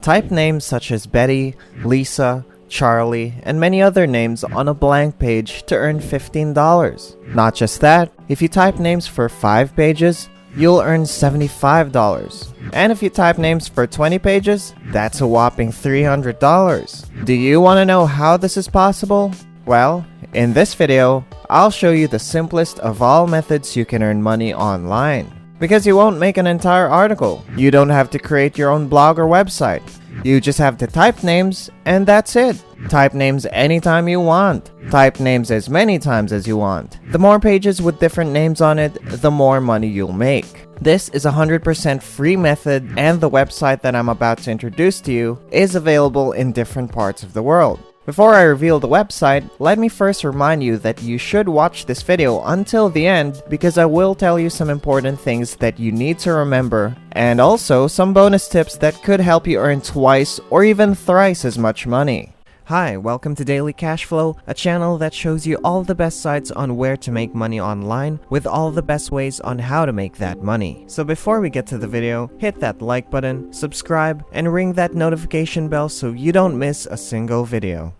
type names such as Betty, Lisa, Charlie, and many other names on a blank page to earn $15. Not just that, if you type names for 5 pages, you'll earn $75. And if you type names for 20 pages, that's a whopping $300. Do you want to know how this is possible? Well, in this video, I'll show you the simplest of all methods you can earn money online. Because you won't make an entire article. You don't have to create your own blog or website. You just have to type names, and that's it. Type names anytime you want. Type names as many times as you want. The more pages with different names on it, the more money you'll make. This is a 100% free method, and the website that I'm about to introduce to you is available in different parts of the world. Before I reveal the website, let me first remind you that you should watch this video until the end because I will tell you some important things that you need to remember and also some bonus tips that could help you earn twice or even thrice as much money. Hi, welcome to Daily Cashflow, a channel that shows you all the best sites on where to make money online with all the best ways on how to make that money. So before we get to the video, hit that like button, subscribe, and ring that notification bell so you don't miss a single video.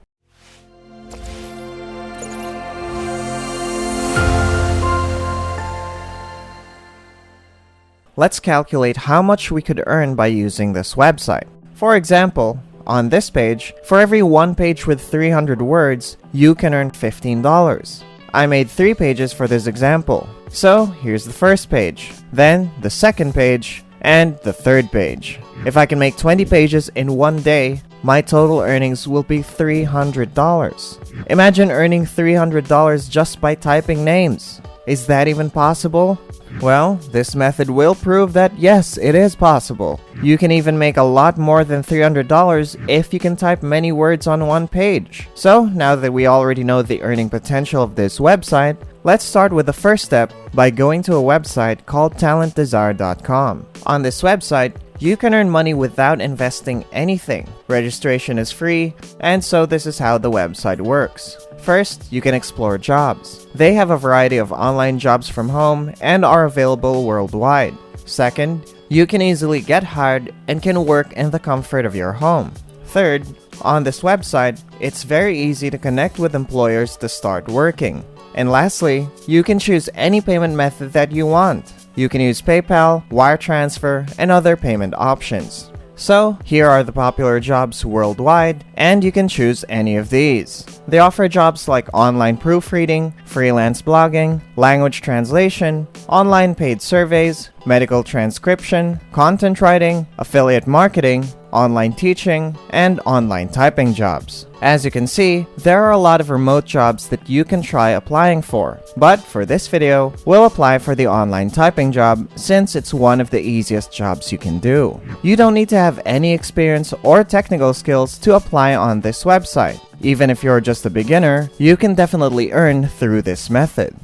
Let's calculate how much we could earn by using this website. For example, on this page, for every one page with 300 words, you can earn $15. I made 3 pages for this example. So here's the first page, then the second page, and the third page. If I can make 20 pages in one day, my total earnings will be $300. Imagine earning $300 just by typing names. Is that even possible? Well, this method will prove that yes, it is possible. You can even make a lot more than $300 if you can type many words on one page. So, now that we already know the earning potential of this website, let's start with the first step by going to a website called talentdesire.com. On this website, you can earn money without investing anything. Registration is free, and so this is how the website works. First, you can explore jobs. They have a variety of online jobs from home and are available worldwide. Second, you can easily get hired and can work in the comfort of your home. Third, on this website, it's very easy to connect with employers to start working. And lastly, you can choose any payment method that you want. You can use PayPal, wire transfer, and other payment options. So, here are the popular jobs worldwide, and you can choose any of these. They offer jobs like online proofreading, freelance blogging, language translation, online paid surveys, medical transcription, content writing, affiliate marketing, online teaching, and online typing jobs. As you can see, there are a lot of remote jobs that you can try applying for. But for this video, we'll apply for the online typing job since it's one of the easiest jobs you can do. You don't need to have any experience or technical skills to apply on this website. Even if you're just a beginner, you can definitely earn through this method.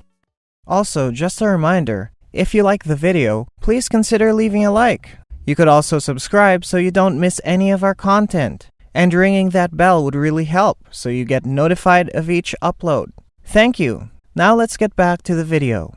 Also, just a reminder, if you like the video, please consider leaving a like. You could also subscribe so you don't miss any of our content. And ringing that bell would really help so you get notified of each upload. Thank you. Now let's get back to the video.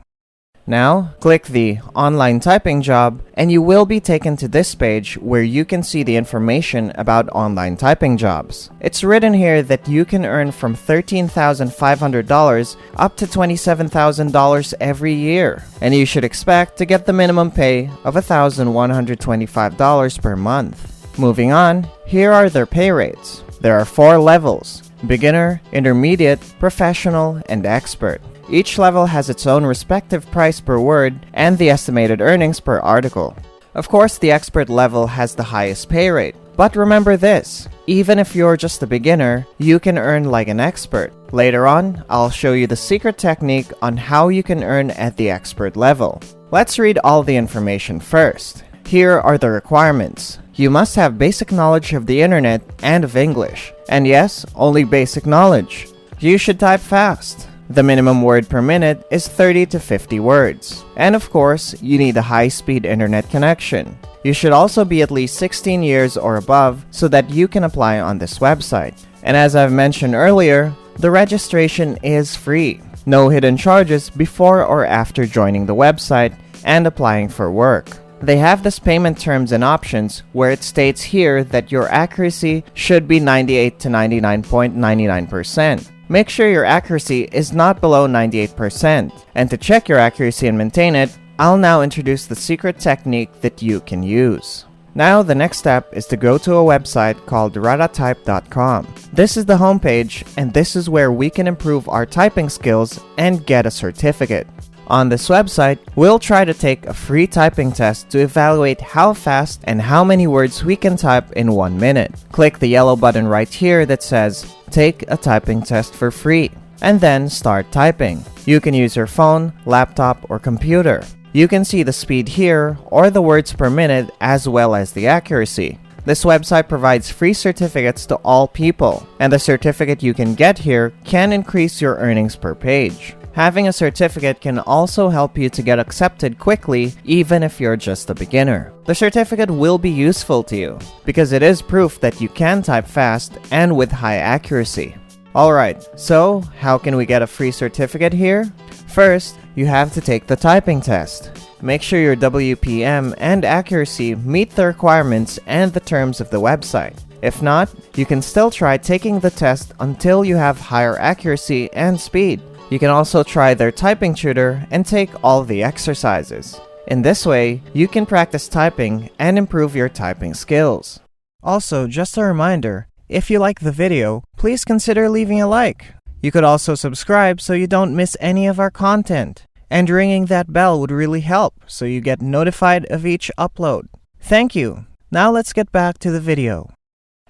Now, click the online typing job and you will be taken to this page where you can see the information about online typing jobs. It's written here that you can earn from $13,500 up to $27,000 every year. And you should expect to get the minimum pay of $1,125 per month. Moving on, here are their pay rates. There are 4 levels: beginner, intermediate, professional, and expert. Each level has its own respective price per word and the estimated earnings per article. Of course, the expert level has the highest pay rate. But remember this, even if you're just a beginner, you can earn like an expert. Later on, I'll show you the secret technique on how you can earn at the expert level. Let's read all the information first. Here are the requirements. You must have basic knowledge of the internet and of English. And yes, only basic knowledge. You should type fast. The minimum word per minute is 30 to 50 words. And of course, you need a high-speed internet connection. You should also be at least 16 years or above so that you can apply on this website. And as I've mentioned earlier, the registration is free. No hidden charges before or after joining the website and applying for work. they have this payment terms and options where it states here that your accuracy should be 98 to 99.99%. Make sure your accuracy is not below 98%. And to check your accuracy and maintain it, I'll now introduce the secret technique that you can use. Now, the next step is to go to a website called radatype.com. This is the homepage, and this is where we can improve our typing skills and get a certificate. On this website, we'll try to take a free typing test to evaluate how fast and how many words we can type in 1 minute. Click the yellow button right here that says, "Take a typing test for free," and then start typing. You can use your phone, laptop, or computer. You can see the speed here or the words per minute as well as the accuracy. This website provides free certificates to all people, and the certificate you can get here can increase your earnings per page. Having a certificate can also help you to get accepted quickly even if you're just a beginner. The certificate will be useful to you because it is proof that you can type fast and with high accuracy. Alright, so how can we get a free certificate here? First, you have to take the typing test. Make sure your WPM and accuracy meet the requirements and the terms of the website. If not, you can still try taking the test until you have higher accuracy and speed. You can also try their typing tutor and take all the exercises. In this way, you can practice typing and improve your typing skills. Also, just a reminder, if you like the video, please consider leaving a like. You could also subscribe so you don't miss any of our content. And ringing that bell would really help so you get notified of each upload. Thank you. Now let's get back to the video.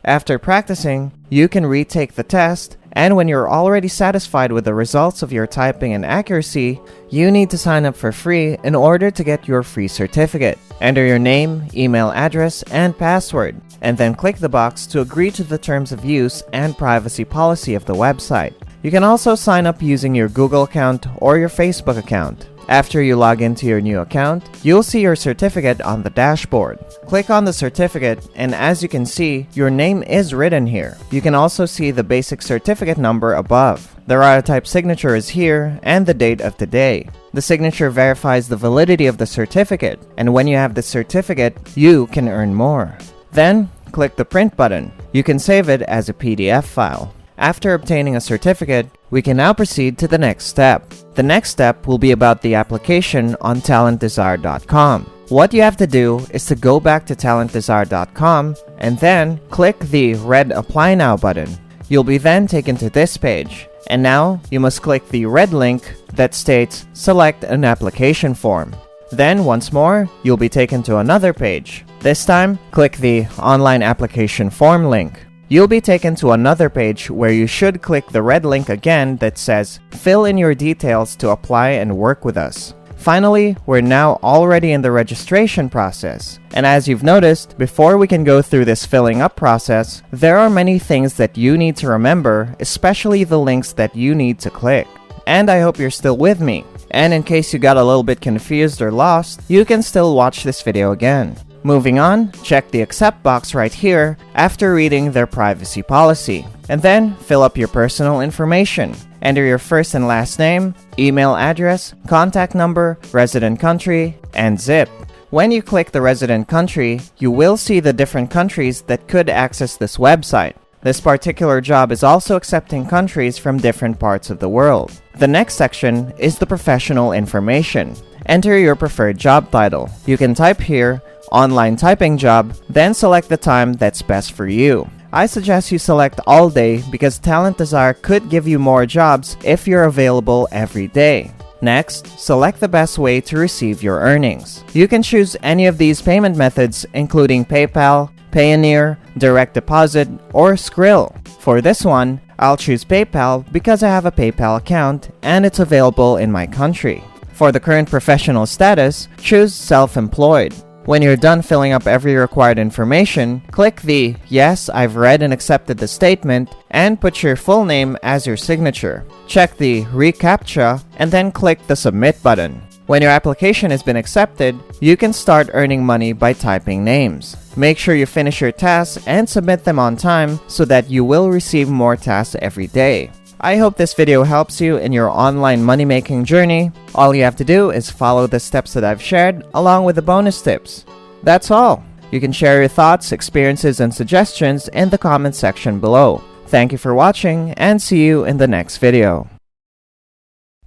After practicing, you can retake the test, and when you're already satisfied with the results of your typing and accuracy, you need to sign up for free in order to get your free certificate. Enter your name, email address, and password, and then click the box to agree to the terms of use and privacy policy of the website. You can also sign up using your Google account or your Facebook account. After you log into your new account, you'll see your certificate on the dashboard. Click on the certificate, and as you can see, your name is written here. You can also see the basic certificate number above. The Radatype signature is here, and the date of the day. The signature verifies the validity of the certificate, and when you have the certificate, you can earn more. Then, click the print button. You can save it as a PDF file. After obtaining a certificate, we can now proceed to the next step. The next step will be about the application on TalentDesire.com. What you have to do is to go back to TalentDesire.com and then click the red Apply Now button. You'll be then taken to this page. And now, you must click the red link that states Select an application form. Then, once more, you'll be taken to another page. This time, click the Online Application Form link. You'll be taken to another page where you should click the red link again that says Fill in your details to apply and work with us. Finally, we're now already in the registration process. And as you've noticed, before we can go through this filling up process, there are many things that you need to remember, especially the links that you need to click. And I hope you're still with me. And in case you got a little bit confused or lost, you can still watch this video again. Moving on, check the accept box right here after reading their privacy policy. And then, fill up your personal information. Enter your first and last name, email address, contact number, resident country, and zip. When you click the resident country, you will see the different countries that could access this website. This particular job is also accepting countries from different parts of the world. The next section is the professional information. Enter your preferred job title. You can type here, online typing job, then select the time that's best for you. I suggest you select all day because Talent Desire could give you more jobs if you're available every day. Next, select the best way to receive your earnings. You can choose any of these payment methods including PayPal, Payoneer, Direct Deposit, or Skrill. For this one, I'll choose PayPal because I have a PayPal account and it's available in my country. For the current professional status, choose Self-Employed. When you're done filling up every required information, click the Yes, I've read and accepted the statement and put your full name as your signature. Check the reCAPTCHA and then click the Submit button. When your application has been accepted, you can start earning money by typing names. Make sure you finish your tasks and submit them on time so that you will receive more tasks every day. I hope this video helps you in your online money-making journey. All you have to do is follow the steps that I've shared, along with the bonus tips. That's all. You can share your thoughts, experiences, and suggestions in the comment section below. Thank you for watching, and see you in the next video.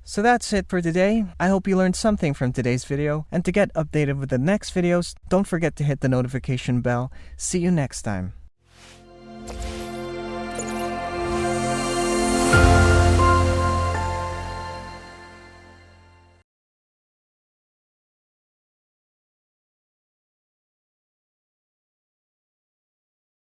So that's it for today. I hope you learned something from today's video, and to get updated with the next videos, don't forget to hit the notification bell. See you next time.